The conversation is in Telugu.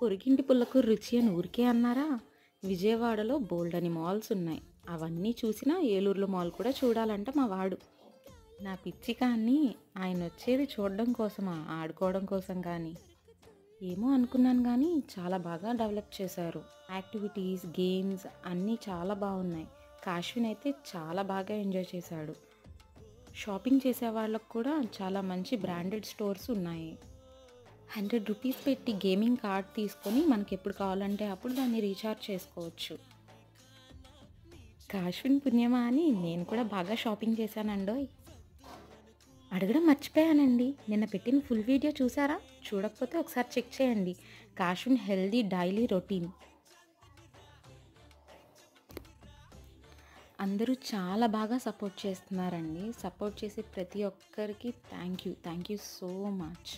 పొరుగింటి పుల్లకు రుచి అని ఊరికే అన్నారా? విజయవాడలో బోల్డని మాల్స్ ఉన్నాయి. అవన్నీ చూసినా ఏలూరులో మాల్ కూడా చూడాలంట మా వాడు. నా పిచ్చి కానీ ఆయనొచ్చేది చూడడం కోసమా, ఆడుకోవడం కోసం కానీ ఏమో అనుకున్నాను కానీ చాలా బాగా డెవలప్ చేశారు. యాక్టివిటీస్, గేమ్స్ అన్నీ చాలా బాగున్నాయి. కాశ్విన్ అయితే చాలా బాగా ఎంజాయ్ చేశాడు. షాపింగ్ చేసే వాళ్ళకు కూడా చాలా మంచి బ్రాండెడ్ స్టోర్స్ ఉన్నాయి. 100 రూపీస్ పెట్టి గేమింగ్ కార్డ్ తీసుకొని మనకి ఎప్పుడు కావాలంటే అప్పుడు దాన్ని రీఛార్జ్ చేసుకోవచ్చు. కాశ్విన్ పుణ్యమా అని నేను కూడా బాగా షాపింగ్ చేశానండోయ్. అడగడం మర్చిపోయానండి. నిన్న పెట్టిన ఫుల్ వీడియో చూసారా? చూడకపోతే ఒకసారి చెక్ చేయండి. కాశ్విన్ హెల్దీ డైలీ రొటీన్. అందరూ చాలా బాగా సపోర్ట్ చేస్తున్నారండి. సపోర్ట్ చేసే ప్రతి ఒక్కరికి థ్యాంక్ యూ సో మచ్.